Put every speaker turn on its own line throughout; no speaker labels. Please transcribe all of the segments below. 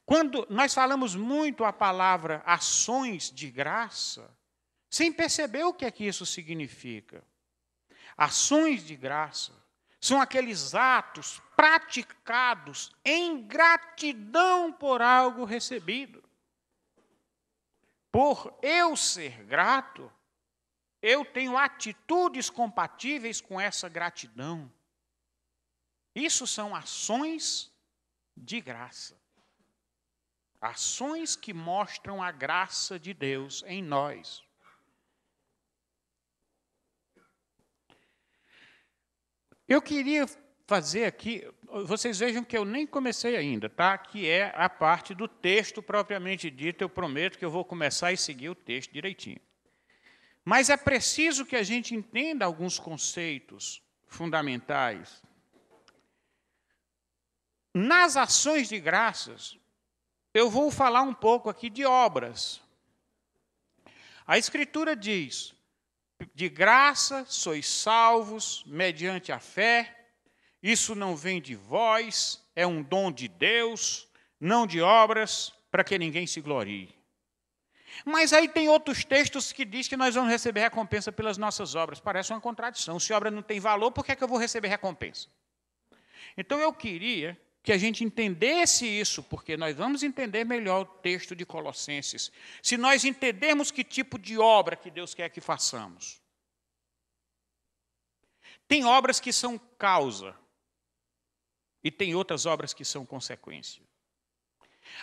Quando nós falamos muito a palavra ações de graça, sem perceber o que é que isso significa. Ações de graça são aqueles atos praticados em gratidão por algo recebido. Por eu ser grato, eu tenho atitudes compatíveis com essa gratidão. Isso são ações de graça. Ações que mostram a graça de Deus em nós. Eu queria fazer aqui, vocês vejam que eu nem comecei ainda, tá? Que é a parte do texto propriamente dito. Eu prometo que eu vou começar e seguir o texto direitinho. Mas é preciso que a gente entenda alguns conceitos fundamentais. Nas ações de graças, eu vou falar um pouco aqui de obras. A Escritura diz: de graça sois salvos mediante a fé, isso não vem de vós, é um dom de Deus, não de obras, para que ninguém se glorie. Mas aí tem outros textos que diz que nós vamos receber recompensa pelas nossas obras. Parece uma contradição. Se a obra não tem valor, por que é que eu vou receber recompensa? Então eu queria que a gente entendesse isso, porque nós vamos entender melhor o texto de Colossenses, se nós entendermos que tipo de obra que Deus quer que façamos. Tem obras que são causa, e tem outras obras que são consequência.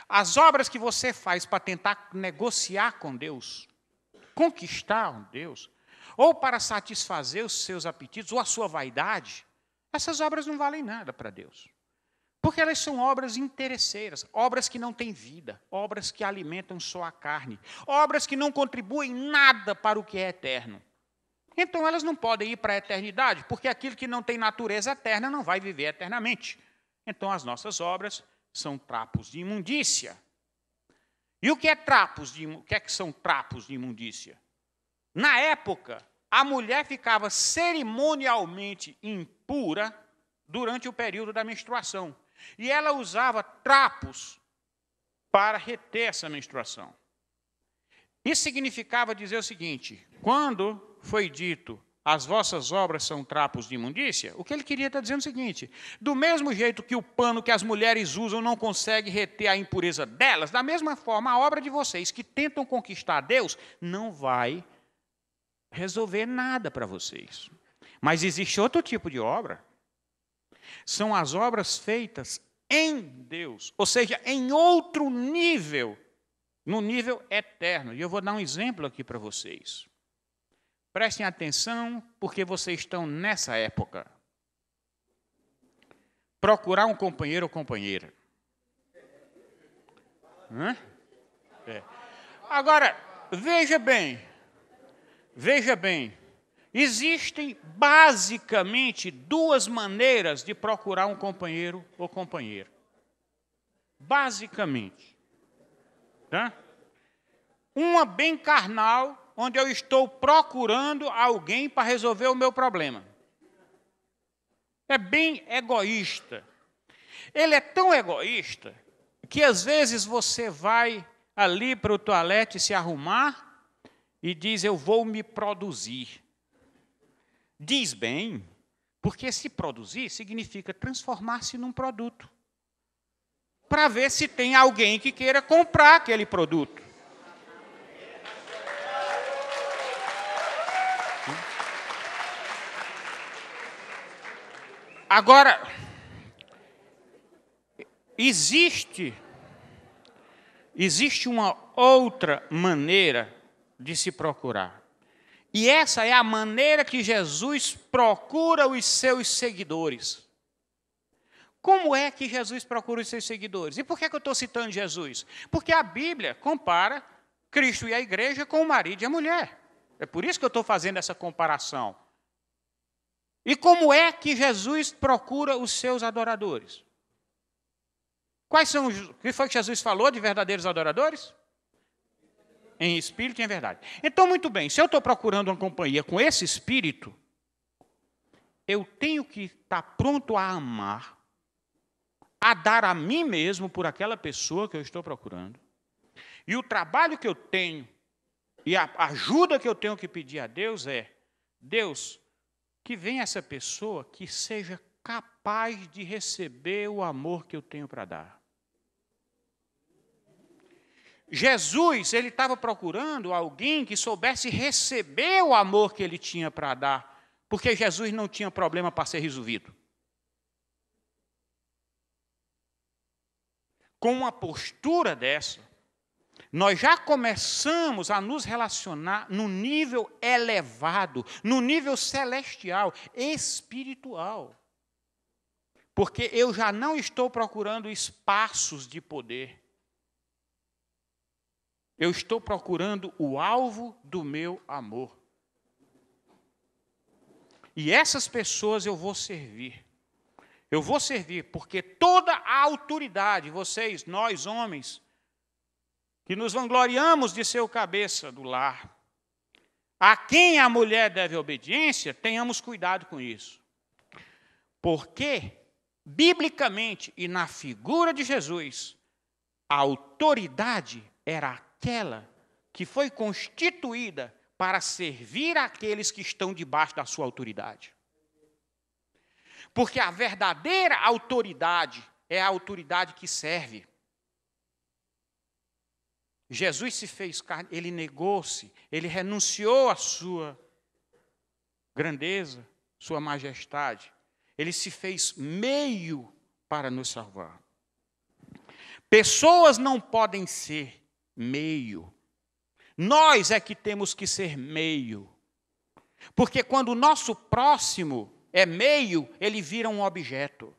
As obras que você faz para tentar negociar com Deus, conquistar Deus, ou para satisfazer os seus apetites, ou a sua vaidade, essas obras não valem nada para Deus. Porque elas são obras interesseiras, obras que não têm vida, obras que alimentam só a carne, obras que não contribuem nada para o que é eterno. Então elas não podem ir para a eternidade, porque aquilo que não tem natureza eterna não vai viver eternamente. Então as nossas obras são trapos de imundícia. E o que é o que é que são trapos de imundícia? Na época, a mulher ficava cerimonialmente impura durante o período da menstruação. E ela usava trapos para reter essa menstruação. Isso significava dizer o seguinte: quando foi dito, as vossas obras são trapos de imundícia, o que ele queria estar dizendo é o seguinte: do mesmo jeito que o pano que as mulheres usam não consegue reter a impureza delas, da mesma forma, a obra de vocês que tentam conquistar Deus não vai resolver nada para vocês. Mas existe outro tipo de obra. São as obras feitas em Deus, ou seja, em outro nível, no nível eterno. E eu vou dar um exemplo aqui para vocês. Prestem atenção, porque vocês estão nessa época. Procurar um companheiro ou companheira. Agora, veja bem, existem basicamente duas maneiras de procurar um companheiro ou companheira. Basicamente. Tá? Uma bem carnal, onde eu estou procurando alguém para resolver o meu problema. É bem egoísta. Ele é tão egoísta que às vezes você vai ali para o toalete se arrumar e diz: eu vou me produzir. Diz bem, porque se produzir significa transformar-se num produto, para ver se tem alguém que queira comprar aquele produto. Agora, existe uma outra maneira de se procurar. E essa é a maneira que Jesus procura os seus seguidores. Como é que Jesus procura os seus seguidores? E por que eu estou citando Jesus? Porque a Bíblia compara Cristo e a igreja com o marido e a mulher. É por isso que eu estou fazendo essa comparação. E como é que Jesus procura os seus adoradores? O que foi que Jesus falou de verdadeiros adoradores? Em espírito e em verdade. Então, muito bem, se eu estou procurando uma companhia com esse espírito, eu tenho que estar pronto a amar a dar a mim mesmo por aquela pessoa que eu estou procurando. E o trabalho que eu tenho, e a ajuda que eu tenho que pedir a Deus é: Deus, que venha essa pessoa que seja capaz de receber o amor que eu tenho para dar. Jesus, ele estava procurando alguém que soubesse receber o amor que ele tinha para dar, porque Jesus não tinha problema para ser resolvido. Com uma postura dessa, nós já começamos a nos relacionar no nível elevado, no nível celestial, espiritual. Porque eu já não estou procurando espaços de poder. Eu estou procurando o alvo do meu amor. E essas pessoas eu vou servir. Eu vou servir porque toda a autoridade, vocês, nós homens, que nos vangloriamos de ser o cabeça do lar, a quem a mulher deve obediência, tenhamos cuidado com isso. Porque, biblicamente e na figura de Jesus, a autoridade era aquela que foi constituída para servir aqueles que estão debaixo da sua autoridade. Porque a verdadeira autoridade é a autoridade que serve. Jesus se fez carne, ele negou-se, ele renunciou à sua grandeza, sua majestade. Ele se fez meio para nos salvar. Pessoas não podem ser meio. Nós é que temos que ser meio. Porque quando o nosso próximo é meio, ele vira um objeto.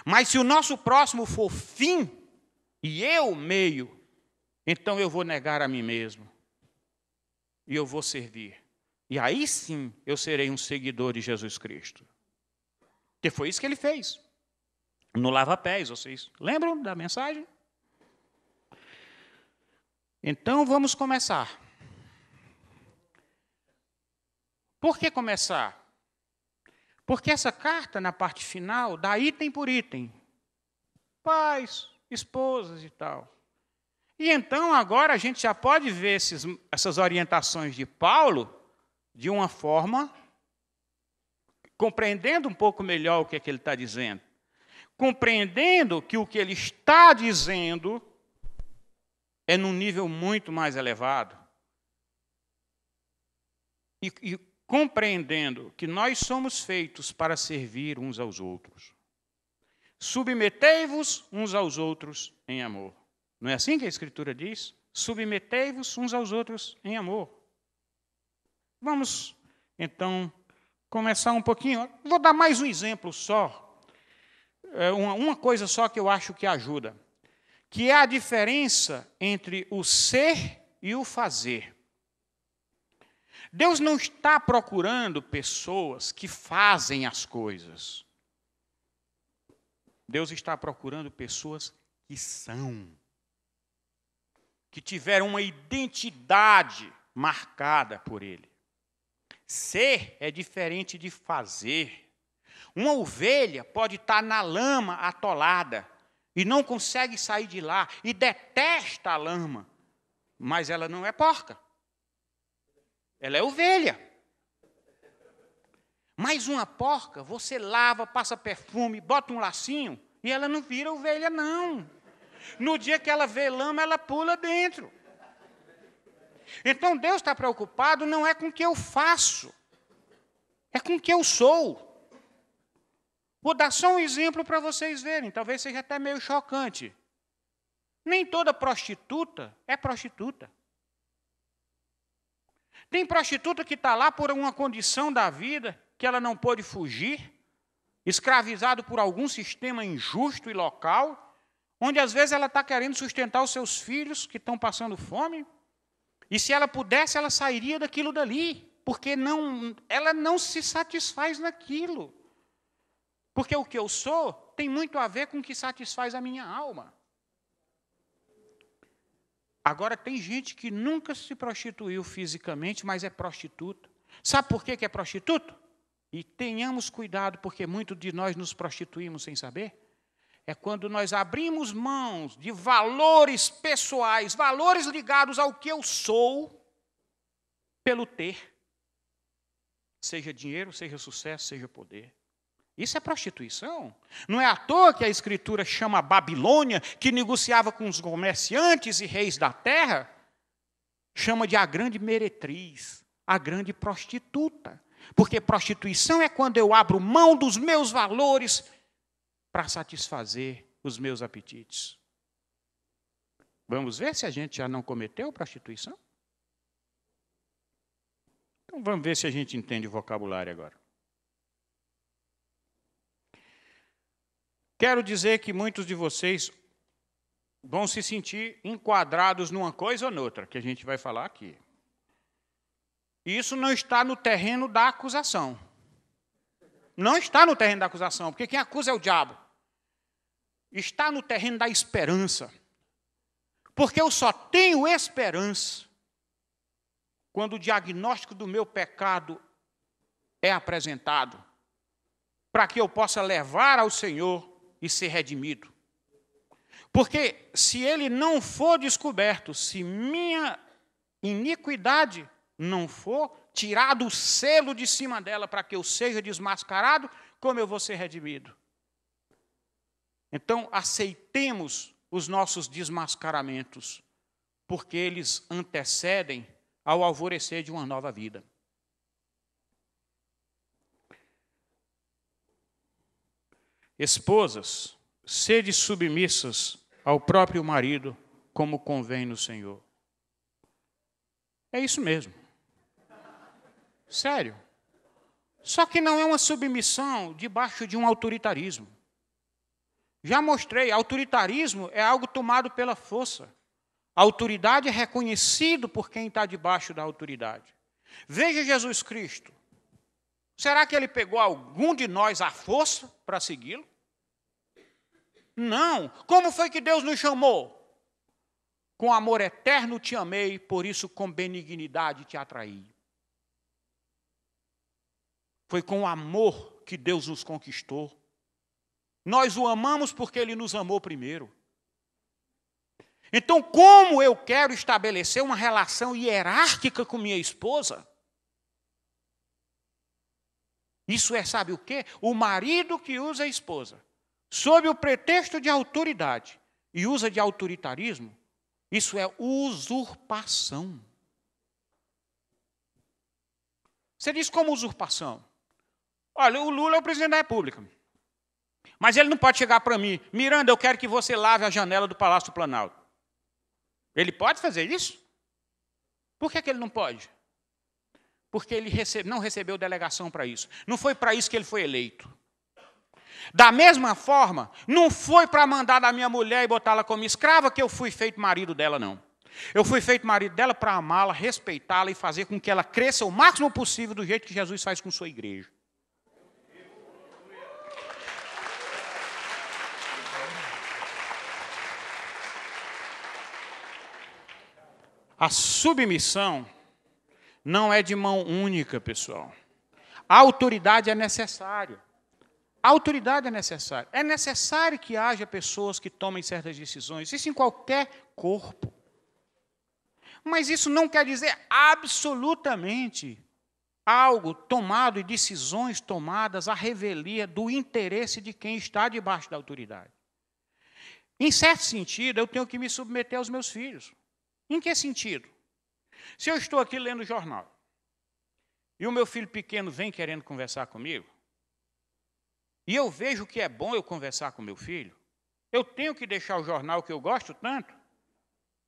Mas se o nosso próximo for fim, e eu meio, então eu vou negar a mim mesmo. E eu vou servir. E aí sim eu serei um seguidor de Jesus Cristo. Que foi isso que ele fez. No lava-pés, vocês lembram da mensagem? Então vamos começar. Por que começar? Porque essa carta, na parte final, dá item por item. Pais, esposas e tal. E então, agora, a gente já pode ver essas orientações de Paulo de uma forma, compreendendo um pouco melhor o que é que ele está dizendo. Compreendendo que o que ele está dizendo é num nível muito mais elevado. E compreendendo que nós somos feitos para servir uns aos outros. Submetei-vos uns aos outros em amor. Não é assim que a Escritura diz? Submetei-vos uns aos outros em amor. Vamos, então, começar um pouquinho. Vou dar mais um exemplo só. Uma coisa só que eu acho que ajuda. Que é a diferença entre o ser e o fazer. Deus não está procurando pessoas que fazem as coisas. Deus está procurando pessoas que são. Que tiveram uma identidade marcada por Ele. Ser é diferente de fazer. Uma ovelha pode estar na lama atolada e não consegue sair de lá e detesta a lama, mas ela não é porca. Ela é ovelha. Mas uma porca, você lava, passa perfume, bota um lacinho e ela não vira ovelha, não. No dia que ela vê lama, ela pula dentro. Então, Deus está preocupado não é com o que eu faço, é com o que eu sou. Vou dar só um exemplo para vocês verem, talvez seja até meio chocante. Nem toda prostituta é prostituta. Tem prostituta que está lá por uma condição da vida que ela não pôde fugir, escravizado por algum sistema injusto e local, onde às vezes ela está querendo sustentar os seus filhos que estão passando fome, e se ela pudesse, ela sairia daquilo dali, porque ela não se satisfaz naquilo. Porque o que eu sou tem muito a ver com o que satisfaz a minha alma. Agora, tem gente que nunca se prostituiu fisicamente, mas é prostituta. Sabe por que é prostituta? E tenhamos cuidado, porque muitos de nós nos prostituímos sem saber. é quando nós abrimos mãos de valores pessoais, valores ligados ao que eu sou, pelo ter. Seja dinheiro, seja sucesso, seja poder. Isso é prostituição. Não é à toa que a Escritura chama a Babilônia, que negociava com os comerciantes e reis da terra, chama de a grande meretriz, a grande prostituta. Porque prostituição é quando eu abro mão dos meus valores para satisfazer os meus apetites. Vamos ver se a gente já não cometeu prostituição? Então vamos ver se a gente entende o vocabulário agora. Quero dizer que muitos de vocês vão se sentir enquadrados numa coisa ou noutra, que a gente vai falar aqui. E isso não está no terreno da acusação. Não está no terreno da acusação, porque quem acusa é o diabo. Está no terreno da esperança. Porque eu só tenho esperança quando o diagnóstico do meu pecado é apresentado, para que eu possa levar ao Senhor e ser redimido. Porque se ele não for descoberto, se minha iniquidade não for tirado o selo de cima dela para que eu seja desmascarado, como eu vou ser redimido? Então, aceitemos os nossos desmascaramentos, porque eles antecedem ao alvorecer de uma nova vida. Esposas, sede submissas ao próprio marido, como convém no Senhor. É isso mesmo. Sério. Só que não é uma submissão debaixo de um autoritarismo. Já mostrei, autoritarismo é algo tomado pela força. A autoridade é reconhecido por quem está debaixo da autoridade. Veja Jesus Cristo. Será que ele pegou algum de nós à força para segui-lo? Não. Como foi que Deus nos chamou? Com amor eterno te amei, por isso com benignidade te atraí. Foi com amor que Deus nos conquistou. Nós o amamos porque ele nos amou primeiro. Então, como eu quero estabelecer uma relação hierárquica com minha esposa? Isso é, sabe o quê? O marido que usa a esposa, sob o pretexto de autoridade, e usa de autoritarismo, isso é usurpação. Você diz como usurpação? Olha, o Lula é o presidente da República. Mas ele não pode chegar para mim, Miranda, eu quero que você lave a janela do Palácio do Planalto. Ele pode fazer isso? Por que ele não pode? Porque ele não recebeu delegação para isso. Não foi para isso que ele foi eleito. Da mesma forma, não foi para mandar da minha mulher e botá-la como escrava que eu fui feito marido dela, não. Eu fui feito marido dela para amá-la, respeitá-la e fazer com que ela cresça o máximo possível do jeito que Jesus faz com sua igreja. A submissão não é de mão única, pessoal. A autoridade é necessária. A autoridade é necessária. É necessário que haja pessoas que tomem certas decisões. Isso em qualquer corpo. Mas isso não quer dizer absolutamente algo tomado e decisões tomadas à revelia do interesse de quem está debaixo da autoridade. Em certo sentido, eu tenho que me submeter aos meus filhos. Em que sentido? Se eu estou aqui lendo o jornal e o meu filho pequeno vem querendo conversar comigo, e eu vejo que é bom eu conversar com meu filho, eu tenho que deixar o jornal que eu gosto tanto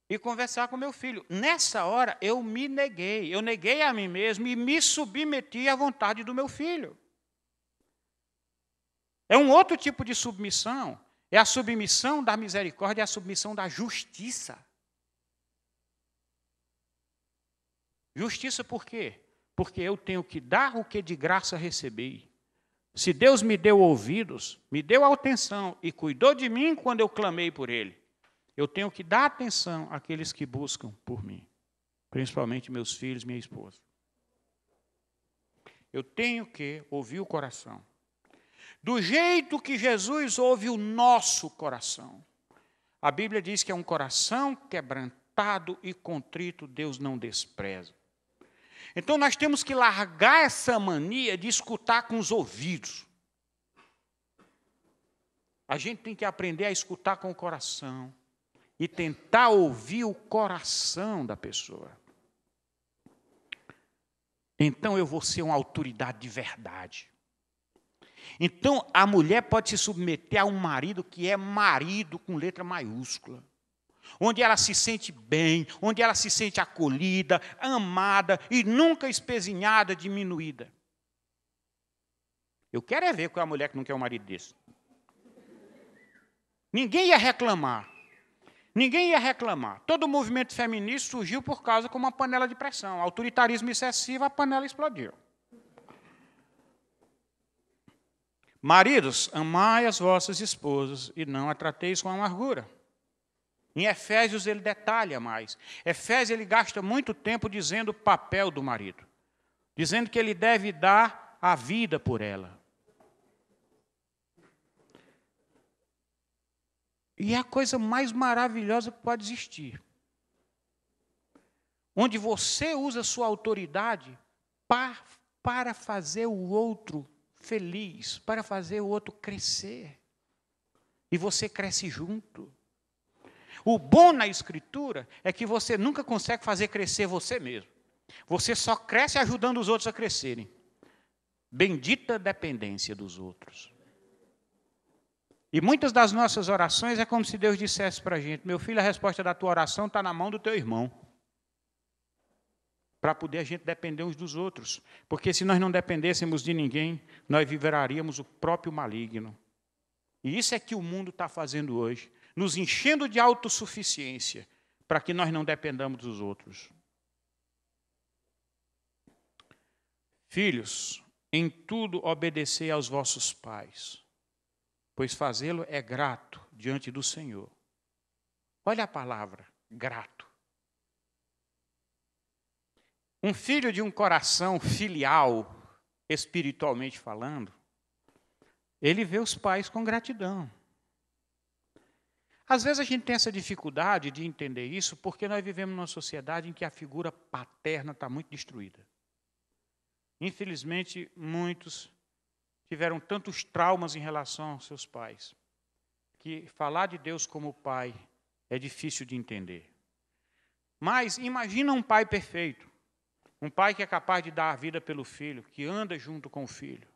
e conversar com meu filho. Nessa hora eu me neguei, eu neguei a mim mesmo e me submeti à vontade do meu filho. É um outro tipo de submissão, é a submissão da misericórdia, é a submissão da justiça. Justiça por quê? Porque eu tenho que dar o que de graça recebi. Se Deus me deu ouvidos, me deu atenção e cuidou de mim quando eu clamei por Ele, eu tenho que dar atenção àqueles que buscam por mim, principalmente meus filhos, minha esposa. Eu tenho que ouvir o coração. do jeito que Jesus ouve o nosso coração. A Bíblia diz que é um coração quebrantado e contrito, Deus não despreza. Então nós temos que largar essa mania de escutar com os ouvidos. A gente tem que aprender a escutar com o coração e tentar ouvir o coração da pessoa. Então eu vou ser uma autoridade de verdade. Então a mulher pode se submeter a um marido que é marido com letra maiúscula. Onde ela se sente bem, onde ela se sente acolhida, amada e nunca espezinhada, diminuída. Eu quero é ver com a mulher que não quer um marido desse. Ninguém ia reclamar. Ninguém ia reclamar. Todo o movimento feminista surgiu por causa de uma panela de pressão. Autoritarismo excessivo, a panela explodiu. Maridos, amai as vossas esposas e não a trateis com amargura. Em Efésios ele detalha mais. Efésios ele gasta muito tempo dizendo o papel do marido. Dizendo que ele deve dar a vida por ela. E é a coisa mais maravilhosa que pode existir. Onde você usa sua autoridade para fazer o outro feliz, para fazer o outro crescer. E você cresce junto. O bom na Escritura é que você nunca consegue fazer crescer você mesmo. Você só cresce ajudando os outros a crescerem. Bendita dependência dos outros. E muitas das nossas orações é como se Deus dissesse para a gente: meu filho, a resposta da tua oração está na mão do teu irmão. Para poder a gente depender uns dos outros. Porque se nós não dependêssemos de ninguém, nós viveraríamos o próprio maligno. E isso é que o mundo está fazendo hoje. Nos enchendo de autossuficiência, para que nós não dependamos dos outros. Filhos, em tudo obedecei aos vossos pais, pois fazê-lo é grato diante do Senhor. Olha a palavra, grato. Um filho de um coração filial, espiritualmente falando, ele vê os pais com gratidão. Às vezes a gente tem essa dificuldade de entender isso porque nós vivemos numa sociedade em que a figura paterna está muito destruída. Infelizmente, muitos tiveram tantos traumas em relação aos seus pais, que falar de Deus como pai é difícil de entender. Mas imagina um pai perfeito, um pai que é capaz de dar a vida pelo filho, que anda junto com o filho.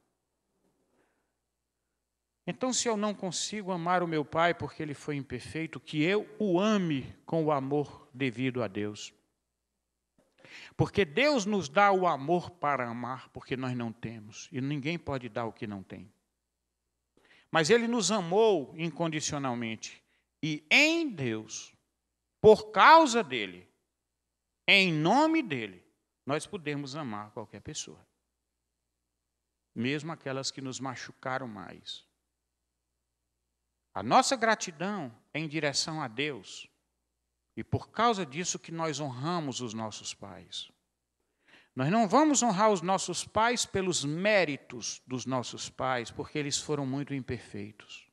Então, se eu não consigo amar o meu pai porque ele foi imperfeito, que eu o ame com o amor devido a Deus. Porque Deus nos dá o amor para amar, porque nós não temos. E ninguém pode dar o que não tem. Mas Ele nos amou incondicionalmente. E em Deus, por causa dEle, em nome dEle, nós podemos amar qualquer pessoa. Mesmo aquelas que nos machucaram mais. A nossa gratidão é em direção a Deus. E por causa disso que nós honramos os nossos pais. Nós não vamos honrar os nossos pais pelos méritos dos nossos pais, porque eles foram muito imperfeitos.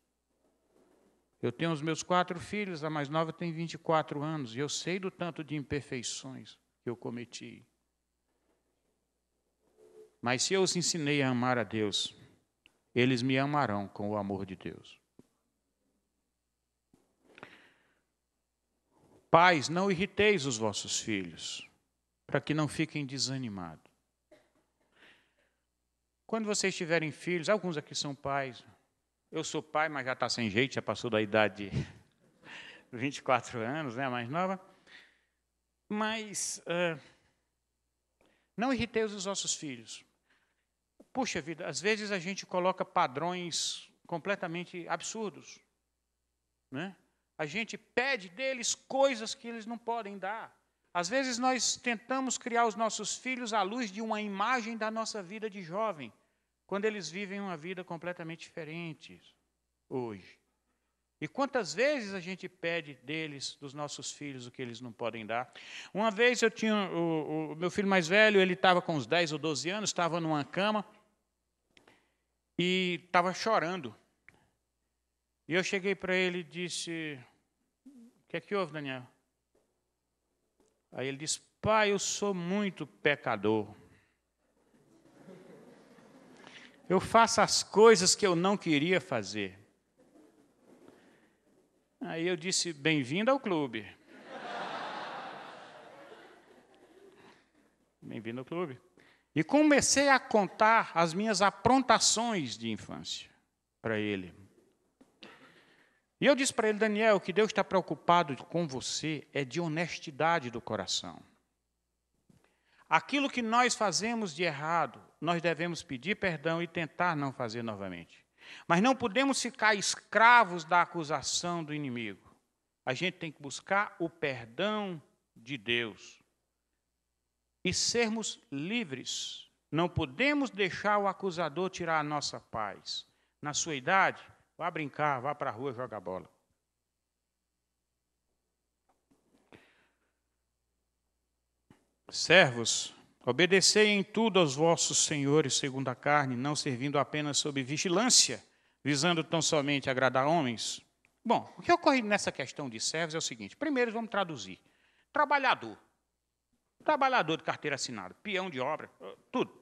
Eu tenho os meus 4 filhos, a mais nova tem 24 anos, e eu sei do tanto de imperfeições que eu cometi. Mas se eu os ensinei a amar a Deus, eles me amarão com o amor de Deus. Pais, não irriteis os vossos filhos, para que não fiquem desanimados. Quando vocês tiverem filhos, alguns aqui são pais. Eu sou pai, mas já está sem jeito, já passou da idade de 24 anos, né, a mais nova. Mas não irriteis os vossos filhos. Puxa vida, às vezes a gente coloca padrões completamente absurdos, né? A gente pede deles coisas que eles não podem dar. Às vezes nós tentamos criar os nossos filhos à luz de uma imagem da nossa vida de jovem, quando eles vivem uma vida completamente diferente hoje. E quantas vezes a gente pede deles, dos nossos filhos, o que eles não podem dar? Uma vez eu tinha o meu filho mais velho, ele estava com uns 10 ou 12 anos, estava numa cama, e estava chorando. E eu cheguei para ele e disse, o que é que houve, Daniel? Aí ele disse, pai, eu sou muito pecador. Eu faço as coisas que eu não queria fazer. Aí eu disse, bem-vindo ao clube. Bem-vindo ao clube. E comecei a contar as minhas aprontações de infância para ele. E eu disse para ele, Daniel, o que Deus está preocupado com você é de honestidade do coração. Aquilo que nós fazemos de errado, nós devemos pedir perdão e tentar não fazer novamente. Mas não podemos ficar escravos da acusação do inimigo. A gente tem que buscar o perdão de Deus e sermos livres. Não podemos deixar o acusador tirar a nossa paz. Na sua idade, vá brincar, vá para a rua jogar bola. Servos, obedecei em tudo aos vossos senhores segundo a carne, não servindo apenas sob vigilância, visando tão somente agradar homens. Bom, o que ocorre nessa questão de servos é o seguinte. Primeiro, vamos traduzir. Trabalhador. Trabalhador de carteira assinada, peão de obra, tudo.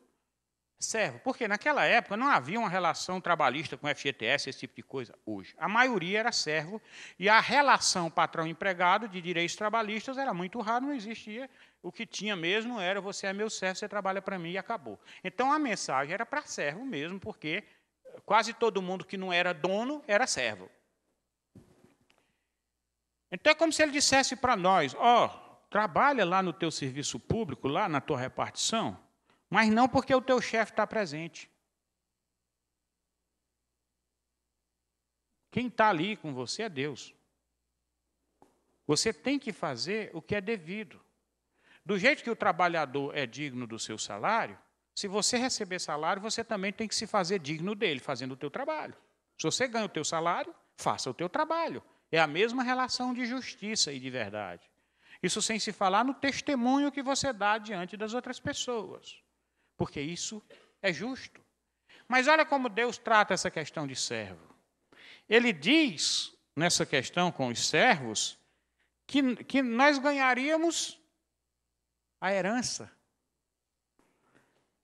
Servo, porque naquela época não havia uma relação trabalhista com FGTS, esse tipo de coisa, hoje. A maioria era servo, e a relação patrão-empregado de direitos trabalhistas era muito rara, não existia. O que tinha mesmo era, você é meu servo, você trabalha para mim e acabou. Então, a mensagem era para servo mesmo, porque quase todo mundo que não era dono era servo. Então, é como se ele dissesse para nós, trabalha lá no teu serviço público, lá na tua repartição, mas não porque o teu chefe está presente. Quem está ali com você é Deus. Você tem que fazer o que é devido. Do jeito que o trabalhador é digno do seu salário, se você receber salário, você também tem que se fazer digno dele, fazendo o teu trabalho. Se você ganha o teu salário, faça o teu trabalho. É a mesma relação de justiça e de verdade. Isso sem se falar no testemunho que você dá diante das outras pessoas. Porque isso é justo. Mas olha como Deus trata essa questão de servo. Ele diz, nessa questão com os servos, que nós ganharíamos a herança.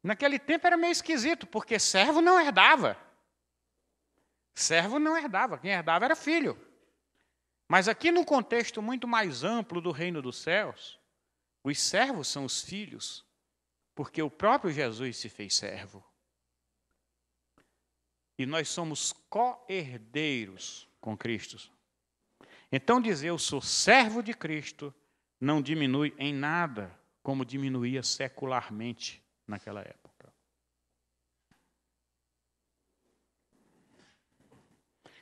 Naquele tempo era meio esquisito, porque servo não herdava. Servo não herdava, quem herdava era filho. Mas aqui, num contexto muito mais amplo do reino dos céus, os servos são os filhos, porque o próprio Jesus se fez servo. E nós somos co-herdeiros com Cristo. Então, dizer eu sou servo de Cristo não diminui em nada como diminuía secularmente naquela época.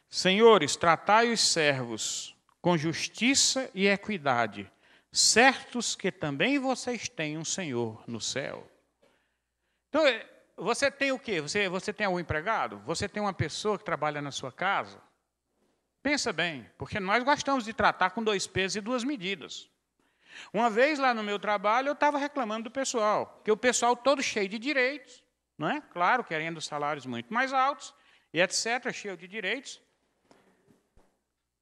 Senhores, tratai os servos com justiça e equidade, certos que também vocês têm um Senhor no céu. Então, você tem o quê? Você tem algum empregado? Você tem uma pessoa que trabalha na sua casa? Pensa bem, porque nós gostamos de tratar com 2 pesos e 2 medidas. Uma vez lá no meu trabalho, eu estava reclamando do pessoal, que o pessoal todo cheio de direitos, não é? Claro, querendo salários muito mais altos, e etc., cheio de direitos.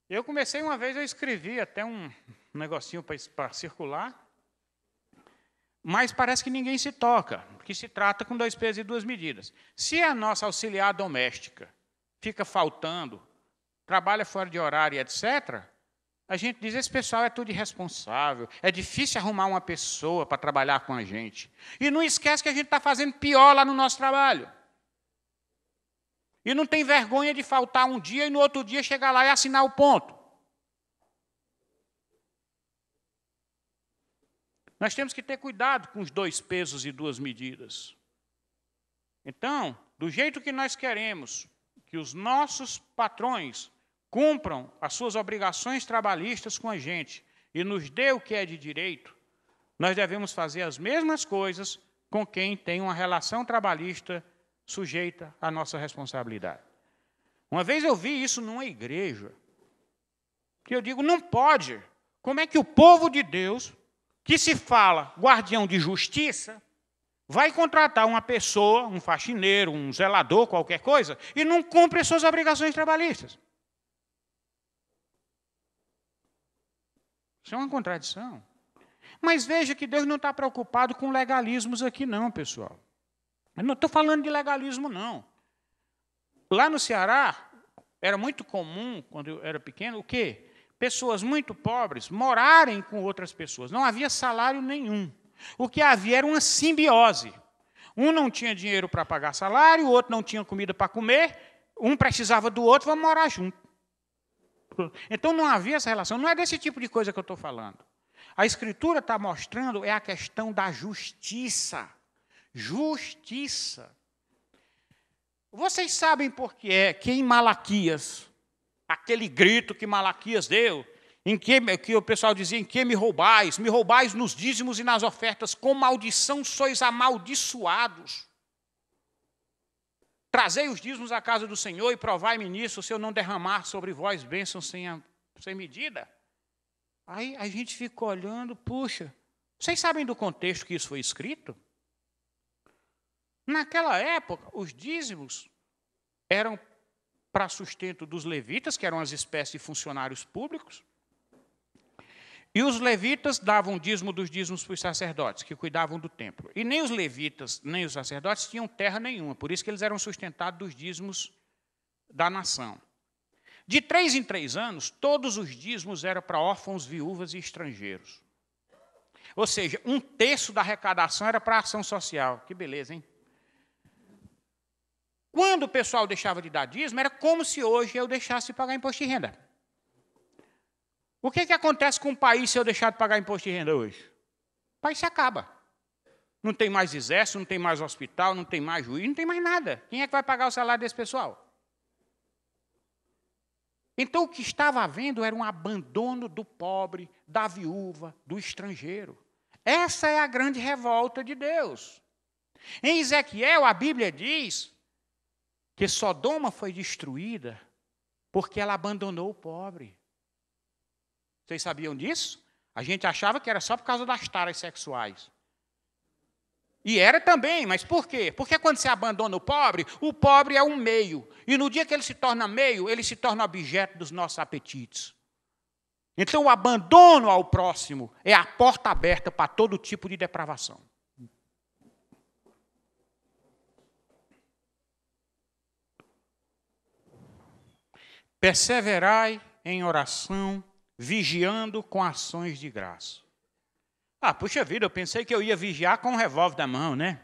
Eu comecei uma vez, eu escrevi até um negocinho para circular, mas parece que ninguém se toca, porque se trata com 2 pesos e 2 medidas. Se a nossa auxiliar doméstica fica faltando, trabalha fora de horário, etc., a gente diz, esse pessoal é tudo irresponsável, é difícil arrumar uma pessoa para trabalhar com a gente. E não esquece que a gente está fazendo pior lá no nosso trabalho. E não tem vergonha de faltar um dia e no outro dia chegar lá e assinar o ponto. Nós temos que ter cuidado com os 2 pesos e 2 medidas. Então, do jeito que nós queremos que os nossos patrões cumpram as suas obrigações trabalhistas com a gente e nos dê o que é de direito, nós devemos fazer as mesmas coisas com quem tem uma relação trabalhista sujeita à nossa responsabilidade. Uma vez eu vi isso numa igreja, que eu digo, não pode. Como é que o povo de Deus, que se fala guardião de justiça, vai contratar uma pessoa, um faxineiro, um zelador, qualquer coisa, e não cumpre as suas obrigações trabalhistas. Isso é uma contradição. Mas veja que Deus não está preocupado com legalismos aqui não, pessoal. Eu não estou falando de legalismo, não. Lá no Ceará, era muito comum, quando eu era pequeno, o quê? Pessoas muito pobres morarem com outras pessoas. Não havia salário nenhum. O que havia era uma simbiose. Um não tinha dinheiro para pagar salário, o outro não tinha comida para comer, um precisava do outro, vamos morar junto. Então não havia essa relação. Não é desse tipo de coisa que eu estou falando. A Escritura está mostrando é a questão da justiça. Justiça. Vocês sabem por que é que em Malaquias, aquele grito que Malaquias deu, em que o pessoal dizia, em que me roubais nos dízimos e nas ofertas, com maldição sois amaldiçoados. Trazei os dízimos à casa do Senhor e provai-me nisso, se eu não derramar sobre vós bênçãos sem medida. Aí a gente fica olhando, puxa, vocês sabem do contexto que isso foi escrito? Naquela época, os dízimos eram para sustento dos levitas, que eram as espécies de funcionários públicos, e os levitas davam dízimo dos dízimos para os sacerdotes, que cuidavam do templo. E nem os levitas, nem os sacerdotes tinham terra nenhuma, por isso que eles eram sustentados dos dízimos da nação. De 3 em 3 anos, todos os dízimos eram para órfãos, viúvas e estrangeiros. Ou seja, 1/3 da arrecadação era para a ação social. Que beleza, hein? Quando o pessoal deixava de dar dízimo, era como se hoje eu deixasse de pagar imposto de renda. O que acontece com o país se eu deixar de pagar imposto de renda hoje? O país se acaba. Não tem mais exército, não tem mais hospital, não tem mais juiz, não tem mais nada. Quem é que vai pagar o salário desse pessoal? Então, o que estava havendo era um abandono do pobre, da viúva, do estrangeiro. Essa é a grande revolta de Deus. Em Ezequiel, a Bíblia diz que Sodoma foi destruída porque ela abandonou o pobre. Vocês sabiam disso? A gente achava que era só por causa das taras sexuais. E era também, mas por quê? Porque quando você abandona o pobre é um meio. E no dia que ele se torna meio, ele se torna objeto dos nossos apetites. Então, o abandono ao próximo é a porta aberta para todo tipo de depravação. Perseverai em oração, vigiando com ações de graça. Puxa vida, eu pensei que eu ia vigiar com um revólver na mão, né?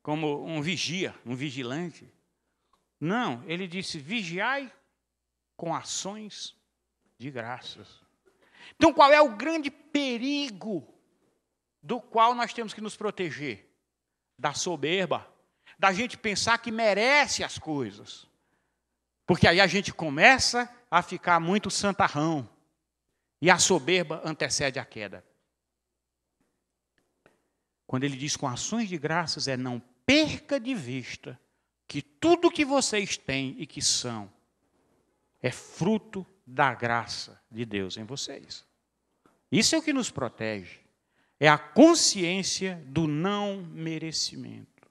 Como um vigia, um vigilante. Não, ele disse, vigiai com ações de graças. Então, qual é o grande perigo do qual nós temos que nos proteger? Da soberba, da gente pensar que merece as coisas. Porque aí a gente começa a ficar muito santarrão. E a soberba antecede a queda. Quando ele diz com ações de graças, não perca de vista que tudo que vocês têm e que são é fruto da graça de Deus em vocês. Isso é o que nos protege. É a consciência do não merecimento.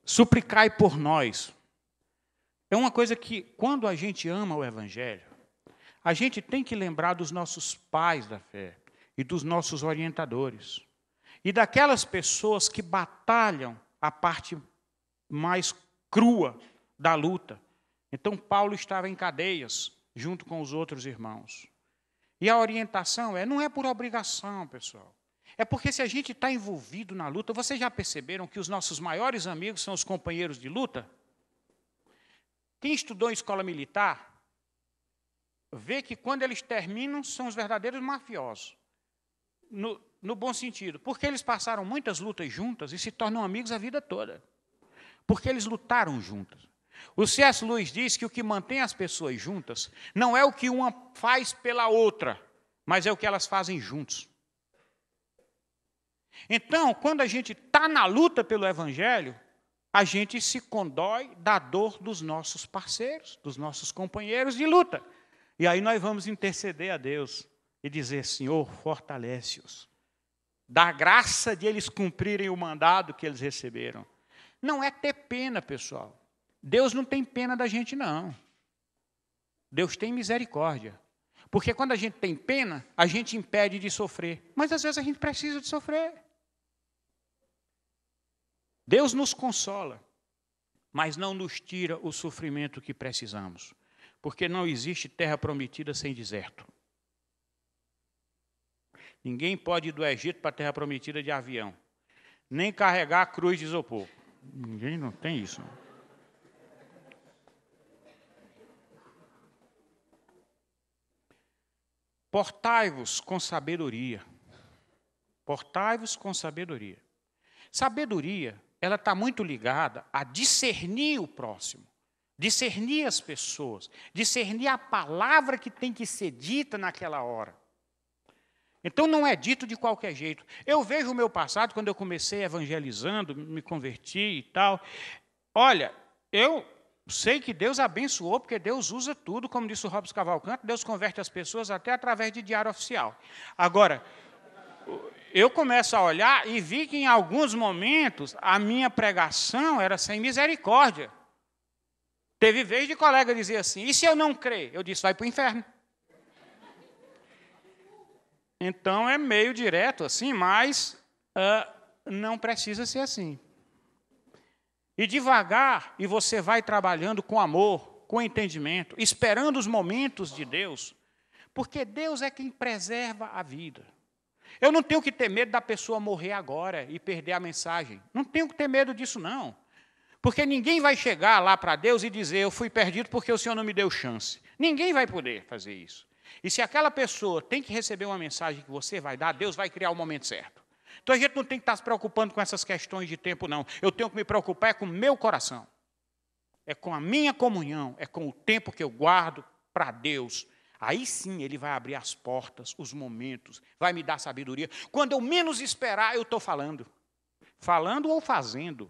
Suplicai por nós. É uma coisa que, quando a gente ama o Evangelho, a gente tem que lembrar dos nossos pais da fé e dos nossos orientadores. E daquelas pessoas que batalham a parte mais crua da luta. Então, Paulo estava em cadeias, junto com os outros irmãos. E a orientação não é por obrigação, pessoal. É porque se a gente está envolvido na luta, vocês já perceberam que os nossos maiores amigos são os companheiros de luta? Quem estudou em escola militar, vê que quando eles terminam, são os verdadeiros mafiosos. No bom sentido. Porque eles passaram muitas lutas juntas e se tornam amigos a vida toda. Porque eles lutaram juntos. O C.S. Lewis diz que o que mantém as pessoas juntas não é o que uma faz pela outra, mas é o que elas fazem juntos. Então, quando a gente está na luta pelo Evangelho, a gente se condói da dor dos nossos parceiros, dos nossos companheiros de luta. E aí nós vamos interceder a Deus. e dizer: Senhor, fortalece-os. Dá graça de eles cumprirem o mandado que eles receberam. Não é ter pena, pessoal. Deus não tem pena da gente, não. Deus tem misericórdia. Porque quando a gente tem pena, a gente impede de sofrer. Mas às vezes a gente precisa de sofrer. Deus nos consola, mas não nos tira o sofrimento que precisamos. Porque não existe terra prometida sem deserto. Ninguém pode ir do Egito para a terra prometida de avião. Nem carregar a cruz de isopor. Ninguém não tem isso. Portai-vos com sabedoria. Portai-vos com sabedoria. Sabedoria, ela está muito ligada a discernir o próximo, discernir as pessoas, discernir a palavra que tem que ser dita naquela hora. Então, não é dito de qualquer jeito. Eu vejo o meu passado, quando eu comecei evangelizando, me converti e tal. Olha, eu sei que Deus abençoou, porque Deus usa tudo, como disse o Robson Cavalcante, Deus converte as pessoas até através de diário oficial. Agora, eu começo a olhar e vi que em alguns momentos a minha pregação era sem misericórdia. Teve vez de colega dizer assim: e se eu não crer? Eu disse: vai para o inferno. Então é meio direto assim, mas não precisa ser assim. E devagar, e você vai trabalhando com amor, com entendimento, esperando os momentos de Deus, porque Deus é quem preserva a vida. Eu não tenho que ter medo da pessoa morrer agora e perder a mensagem. Não tenho que ter medo disso, não. Porque ninguém vai chegar lá para Deus e dizer: eu fui perdido porque o Senhor não me deu chance. Ninguém vai poder fazer isso. E se aquela pessoa tem que receber uma mensagem que você vai dar, Deus vai criar o momento certo. Então a gente não tem que estar se preocupando com essas questões de tempo, não. Eu tenho que me preocupar com o meu coração. É com a minha comunhão, é com o tempo que eu guardo para Deus. Aí sim Ele vai abrir as portas, os momentos, vai me dar sabedoria. Quando eu menos esperar, eu estou falando. Falando ou fazendo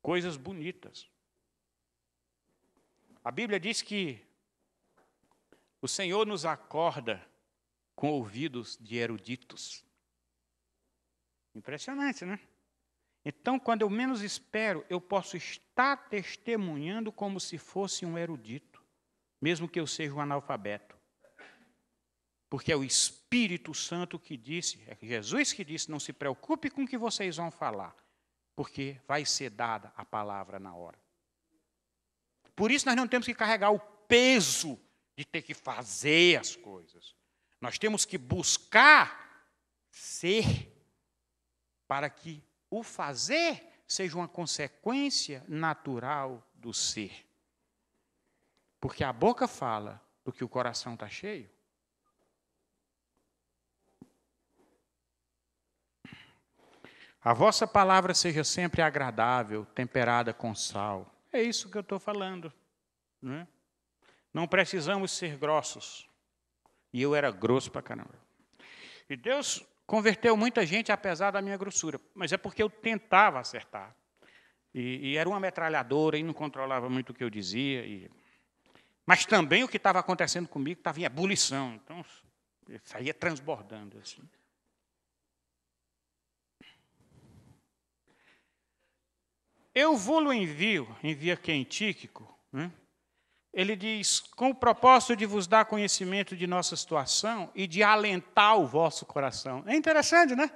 coisas bonitas. A Bíblia diz que o Senhor nos acorda com ouvidos de eruditos. Impressionante, né? Então, quando eu menos espero, eu posso estar testemunhando como se fosse um erudito, mesmo que eu seja um analfabeto. Porque é o Espírito Santo que disse, é Jesus que disse: não se preocupe com o que vocês vão falar, porque vai ser dada a palavra na hora. Por isso nós não temos que carregar o peso de ter que fazer as coisas. Nós temos que buscar ser, para que o fazer seja uma consequência natural do ser. Porque a boca fala do que o coração está cheio. A vossa palavra seja sempre agradável, temperada com sal. É isso que eu estou falando, né? Não precisamos ser grossos. E eu era grosso pra caramba. E Deus converteu muita gente apesar da minha grossura. Mas é porque eu tentava acertar. E era uma metralhadora e não controlava muito o que eu dizia. Mas também o que estava acontecendo comigo estava em ebulição. Então, eu saía transbordando assim. Eu vou-lo envia quem? Tíquico, né? Ele diz: com o propósito de vos dar conhecimento de nossa situação e de alentar o vosso coração. É interessante, né?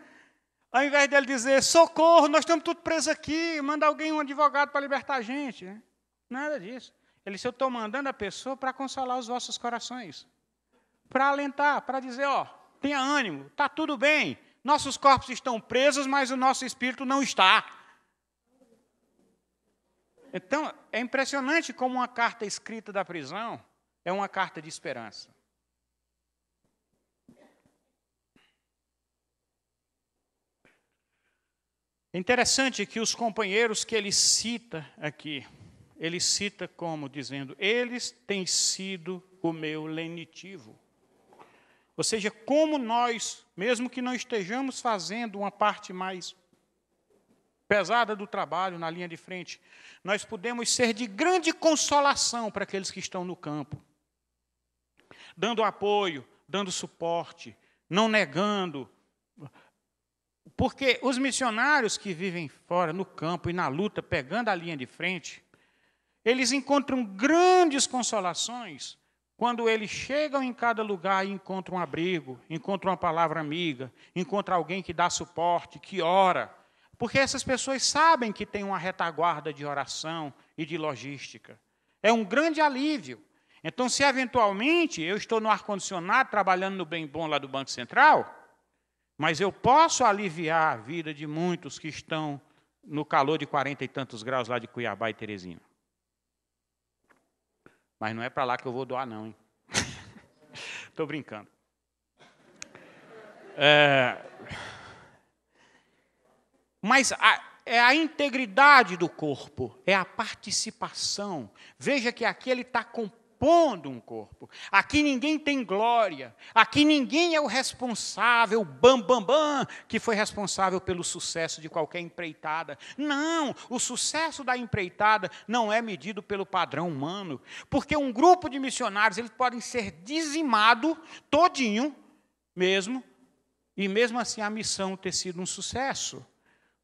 Ao invés dele dizer: socorro, nós estamos tudo presos aqui, manda alguém, um advogado para libertar a gente. Né? Nada disso. Ele disse: eu estou mandando a pessoa para consolar os vossos corações. Para alentar, para dizer: ó, tenha ânimo, está tudo bem. Nossos corpos estão presos, mas o nosso espírito não está. Então, é impressionante como uma carta escrita da prisão é uma carta de esperança. É interessante que os companheiros que ele cita aqui, ele cita como dizendo: eles têm sido o meu lenitivo. Ou seja, como nós, mesmo que não estejamos fazendo uma parte mais pesada do trabalho na linha de frente, nós podemos ser de grande consolação para aqueles que estão no campo, dando apoio, dando suporte, não negando. Porque os missionários que vivem fora, no campo e na luta, pegando a linha de frente, eles encontram grandes consolações quando eles chegam em cada lugar e encontram um abrigo, encontram uma palavra amiga, encontram alguém que dá suporte, que ora. Porque essas pessoas sabem que tem uma retaguarda de oração e de logística. É um grande alívio. Então, se eventualmente eu estou no ar-condicionado, trabalhando no bem bom lá do Banco Central, mas eu posso aliviar a vida de muitos que estão no calor de 40 e tantos graus lá de Cuiabá e Teresina. Mas não é para lá que eu vou doar, não, hein? Estou brincando. Mas é a integridade do corpo, é a participação. Veja que aqui ele está compondo um corpo. Aqui ninguém tem glória. Aqui ninguém é o responsável, que foi responsável pelo sucesso de qualquer empreitada. Não, o sucesso da empreitada não é medido pelo padrão humano. Porque um grupo de missionários, eles podem ser dizimados todinho mesmo, e mesmo assim a missão ter sido um sucesso.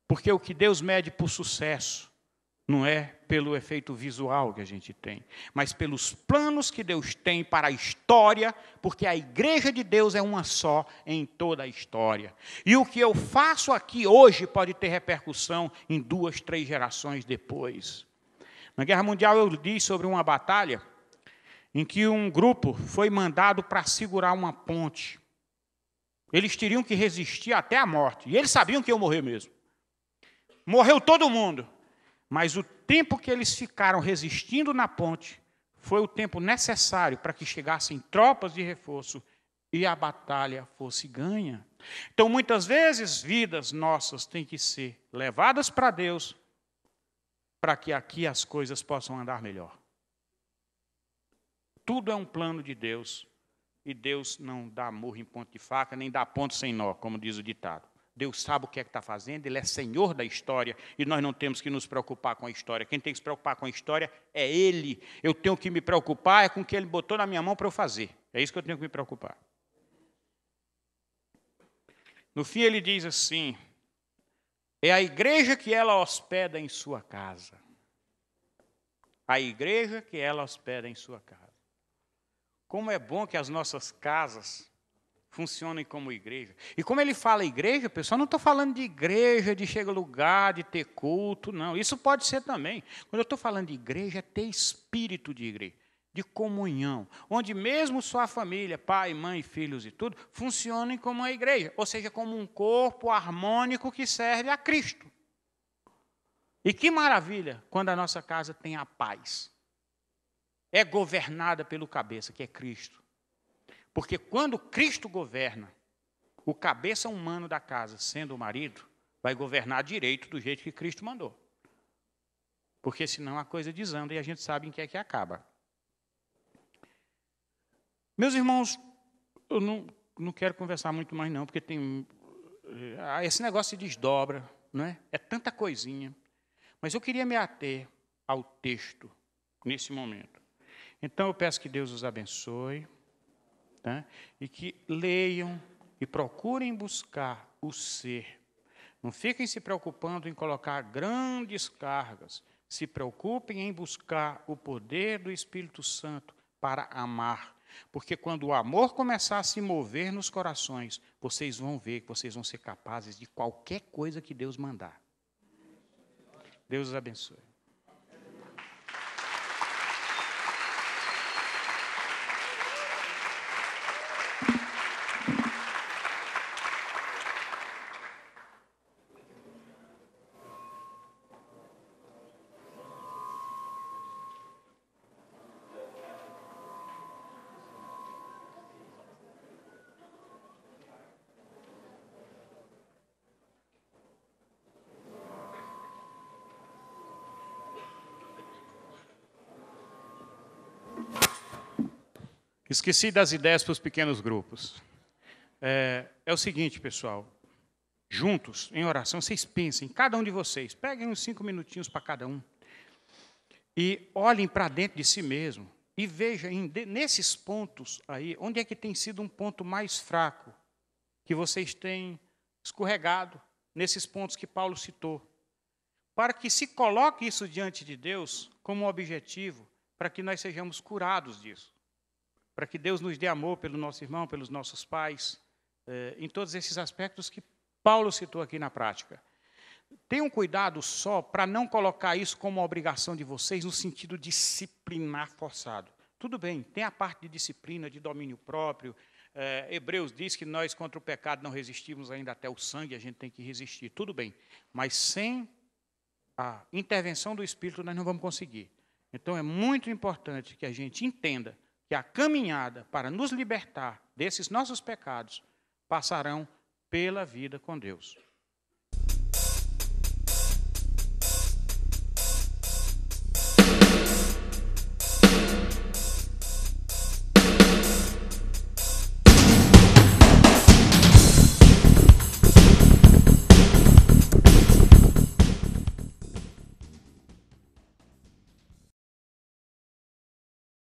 Porque o que Deus mede por sucesso não é pelo efeito visual que a gente tem, mas pelos planos que Deus tem para a história, porque a igreja de Deus é uma só em toda a história. E o que eu faço aqui hoje pode ter repercussão em 2, 3 gerações depois. Na Guerra Mundial eu li sobre uma batalha em que um grupo foi mandado para segurar uma ponte. Eles teriam que resistir até a morte, e eles sabiam que iam morrer mesmo. Morreu todo mundo, mas o tempo que eles ficaram resistindo na ponte foi o tempo necessário para que chegassem tropas de reforço e a batalha fosse ganha. Então, muitas vezes, vidas nossas têm que ser levadas para Deus para que aqui as coisas possam andar melhor. Tudo é um plano de Deus, e Deus não dá murro em ponto de faca, nem dá ponto sem nó, como diz o ditado. Deus sabe o que é que está fazendo, Ele é Senhor da história, e nós não temos que nos preocupar com a história. Quem tem que se preocupar com a história é Ele. Eu tenho que me preocupar com o que Ele botou na minha mão para eu fazer. É isso que eu tenho que me preocupar. No fim, ele diz assim, é a igreja que ela hospeda em sua casa. A igreja que ela hospeda em sua casa. Como é bom que as nossas casas funcionem como igreja. E como ele fala igreja, pessoal, não estou falando de igreja, de chegar lugar, de ter culto, não. Isso pode ser também. Quando eu estou falando de igreja, é ter espírito de igreja, de comunhão, onde mesmo sua família, pai, mãe, filhos e tudo, funcionem como uma igreja, ou seja, como um corpo harmônico que serve a Cristo. E que maravilha quando a nossa casa tem a paz. É governada pelo cabeça, que é Cristo. Porque quando Cristo governa, o cabeça humano da casa, sendo o marido, vai governar direito do jeito que Cristo mandou. Porque senão a coisa desanda e a gente sabe em que é que acaba. Meus irmãos, eu não quero conversar muito mais não, porque tem esse negócio se desdobra, não é? É tanta coisinha. Mas eu queria me ater ao texto nesse momento. Então eu peço que Deus os abençoe. Tá? E que leiam e procurem buscar o ser. Não fiquem se preocupando em colocar grandes cargas. Se preocupem em buscar o poder do Espírito Santo para amar. Porque quando o amor começar a se mover nos corações, vocês vão ver que vocês vão ser capazes de qualquer coisa que Deus mandar. Deus os abençoe. Esqueci das ideias para os pequenos grupos. É o seguinte, pessoal. Juntos, em oração, vocês pensem, cada um de vocês, peguem uns 5 minutinhos para cada um. E olhem para dentro de si mesmo. e veja nesses pontos aí, onde é que tem sido um ponto mais fraco, que vocês têm escorregado, nesses pontos que Paulo citou, para que se coloque isso diante de Deus como objetivo, para que nós sejamos curados disso, para que Deus nos dê amor pelo nosso irmão, pelos nossos pais, em todos esses aspectos que Paulo citou aqui na prática. Tenham cuidado só para não colocar isso como uma obrigação de vocês no sentido disciplinar forçado. Tudo bem, tem a parte de disciplina, de domínio próprio. Hebreus diz que nós contra o pecado não resistimos ainda até o sangue, a gente tem que resistir. Tudo bem, mas sem a intervenção do Espírito nós não vamos conseguir. Então é muito importante que a gente entenda que a caminhada para nos libertar desses nossos pecados passarão pela vida com Deus.